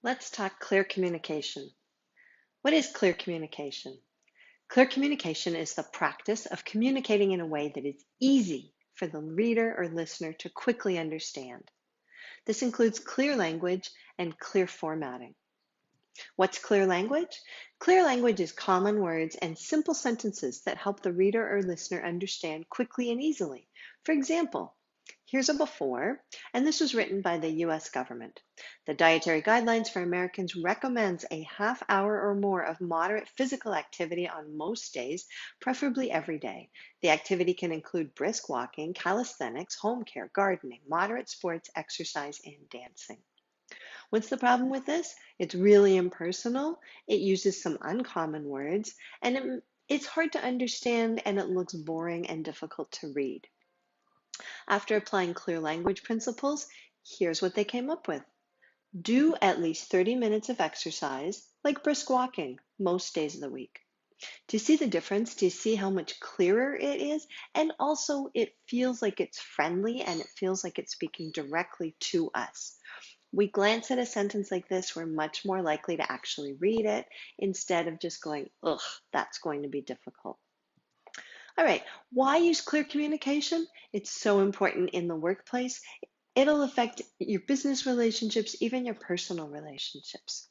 Let's talk clear communication. What is clear communication? Clear communication is the practice of communicating in a way that is easy for the reader or listener to quickly understand. This includes clear language and clear formatting. What's clear language? Clear language is common words and simple sentences that help the reader or listener understand quickly and easily. For example, here's a before, and this was written by the US government. The Dietary Guidelines for Americans recommends a half hour or more of moderate physical activity on most days, preferably every day. The activity can include brisk walking, calisthenics, home care, gardening, moderate sports, exercise, and dancing. What's the problem with this? It's really impersonal. It uses some uncommon words, and it's hard to understand and it looks boring and difficult to read. After applying clear language principles, here's what they came up with. Do at least 30 minutes of exercise, like brisk walking, most days of the week. Do you see the difference? Do you see how much clearer it is? And also, it feels like it's friendly and it feels like it's speaking directly to us. We glance at a sentence like this, we're much more likely to actually read it instead of just going, ugh, that's going to be difficult. All right, why use clear communication? It's so important in the workplace. It'll affect your business relationships, even your personal relationships.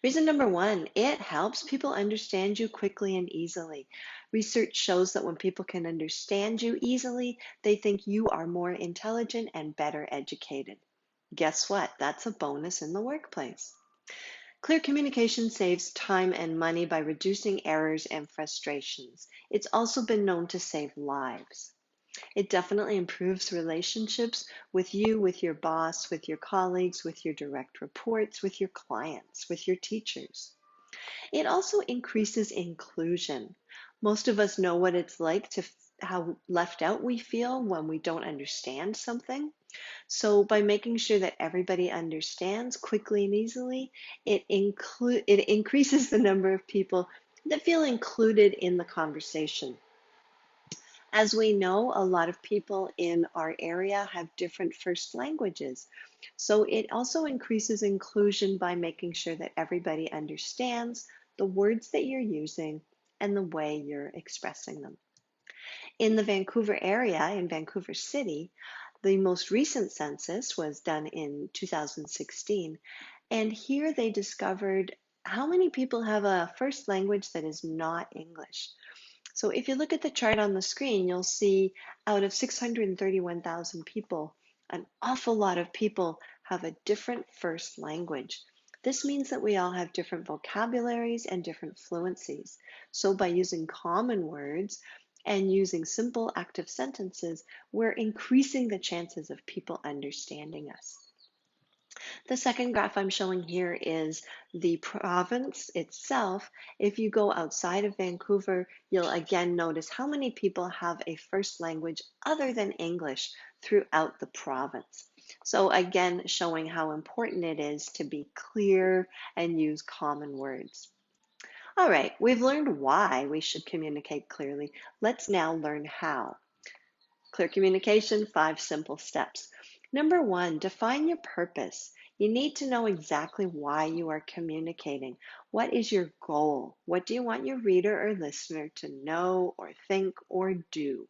Reason number one, it helps people understand you quickly and easily. Research shows that when people can understand you easily, they think you are more intelligent and better educated. Guess what? That's a bonus in the workplace. Clear communication saves time and money by reducing errors and frustrations. It's also been known to save lives. It definitely improves relationships with you, with your boss, with your colleagues, with your direct reports, with your clients, with your teachers. It also increases inclusion. Most of us know what it's like to how left out we feel when we don't understand something. So by making sure that everybody understands quickly and easily, it increases the number of people that feel included in the conversation. As we know, a lot of people in our area have different first languages. So it also increases inclusion by making sure that everybody understands the words that you're using and the way you're expressing them. In the Vancouver area, in Vancouver City, the most recent census was done in 2016, and here they discovered how many people have a first language that is not English. So if you look at the chart on the screen, you'll see out of 631,000 people, an awful lot of people have a different first language. This means that we all have different vocabularies and different fluencies. So by using common words and using simple active sentences, we're increasing the chances of people understanding us. The second graph I'm showing here is the province itself. If you go outside of Vancouver, you'll again notice how many people have a first language other than English throughout the province. So again, showing how important it is to be clear and use common words. All right, we've learned why we should communicate clearly. Let's now learn how. Clear communication, 5 simple steps. Number 1, define your purpose. You need to know exactly why you are communicating. What is your goal? What do you want your reader or listener to know or think or do?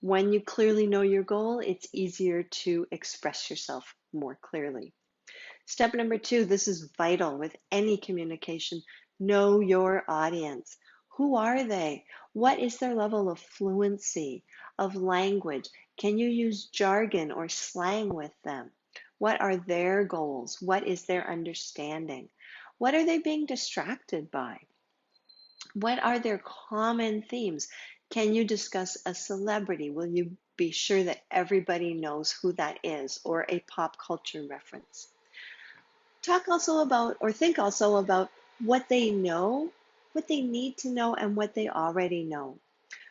When you clearly know your goal, it's easier to express yourself more clearly. Step number 2, this is vital with any communication. Know your audience. Who are they? What is their level of fluency, of language? Can you use jargon or slang with them? What are their goals? What is their understanding? What are they being distracted by? What are their common themes? Can you discuss a celebrity? Will you be sure that everybody knows who that is, or a pop culture reference? Talk also about, or think also about what they know, what they need to know, and what they already know.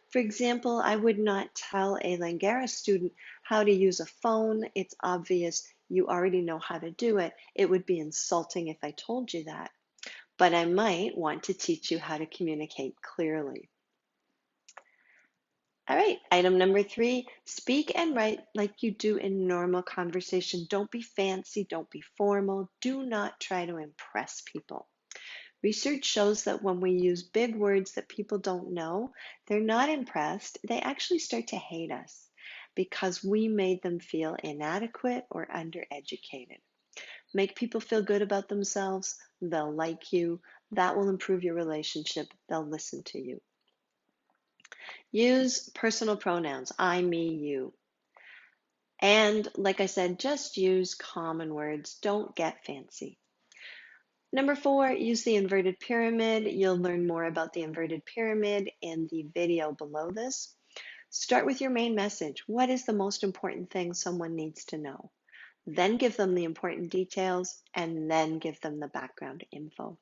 For example, I would not tell a Langara student how to use a phone. It's obvious you already know how to do it. It would be insulting if I told you that. But I might want to teach you how to communicate clearly. All right, item number 3, speak and write like you do in normal conversation. Don't be fancy, don't be formal. Do not try to impress people. Research shows that when we use big words that people don't know, they're not impressed. They actually start to hate us because we made them feel inadequate or undereducated. Make people feel good about themselves. They'll like you. That will improve your relationship. They'll listen to you. Use personal pronouns, I, me, you. And like I said, just use common words. Don't get fancy. Number 4, use the inverted pyramid. You'll learn more about the inverted pyramid in the video below this. Start with your main message. What is the most important thing someone needs to know? Then give them the important details and then give them the background info.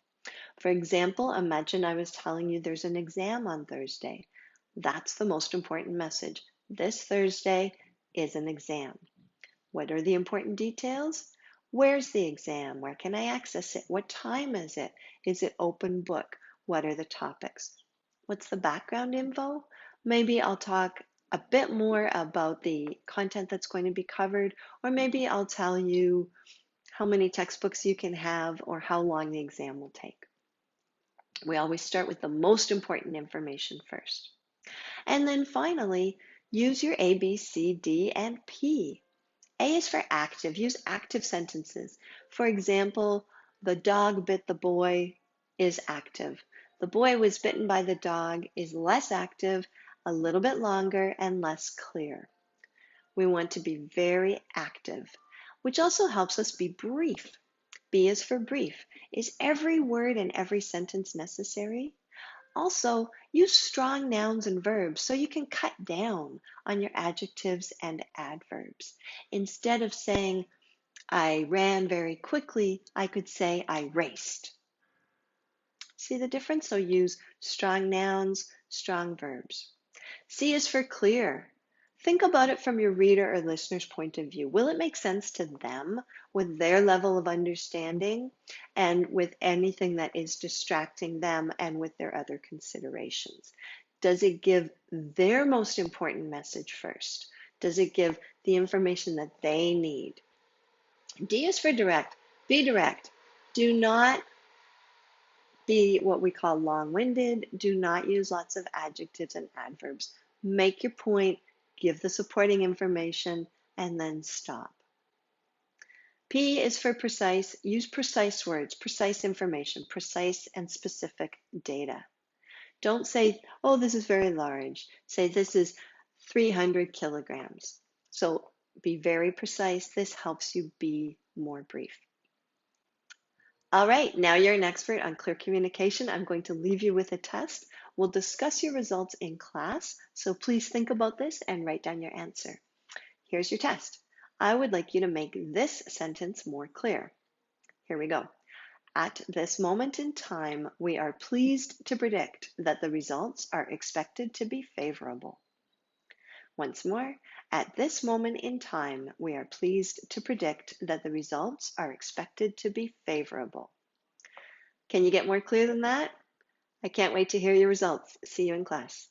For example, imagine I was telling you there's an exam on Thursday. That's the most important message. This Thursday is an exam. What are the important details? Where's the exam? Where can I access it? What time is it? Is it open book? What are the topics? What's the background info? Maybe I'll talk a bit more about the content that's going to be covered, or maybe I'll tell you how many textbooks you can have or how long the exam will take. We always start with the most important information first. And then finally, use your A, B, C, D, and P. A is for active. Use active sentences. For example, the dog bit the boy is active. The boy was bitten by the dog is less active, a little bit longer, and less clear. We want to be very active, which also helps us be brief. B is for brief. Is every word in every sentence necessary? Also, use strong nouns and verbs so you can cut down on your adjectives and adverbs. Instead of saying, I ran very quickly, I could say, I raced. See the difference? So use strong nouns, strong verbs. C is for clear. Think about it from your reader or listener's point of view. Will it make sense to them with their level of understanding and with anything that is distracting them and with their other considerations? Does it give their most important message first? Does it give the information that they need? D is for direct. Be direct. Do not be what we call long-winded. Do not use lots of adjectives and adverbs. Make your point, give the supporting information, and then stop. P is for precise. Use precise words, precise information, precise and specific data. Don't say, oh, this is very large. Say, this is 300 kilograms. So be very precise. This helps you be more brief. All right, now you're an expert on clear communication. I'm going to leave you with a test. We'll discuss your results in class, so please think about this and write down your answer. Here's your test. I would like you to make this sentence more clear. Here we go. At this moment in time, we are pleased to predict that the results are expected to be favorable. Once more, at this moment in time, we are pleased to predict that the results are expected to be favorable. Can you get more clear than that? I can't wait to hear your results. See you in class.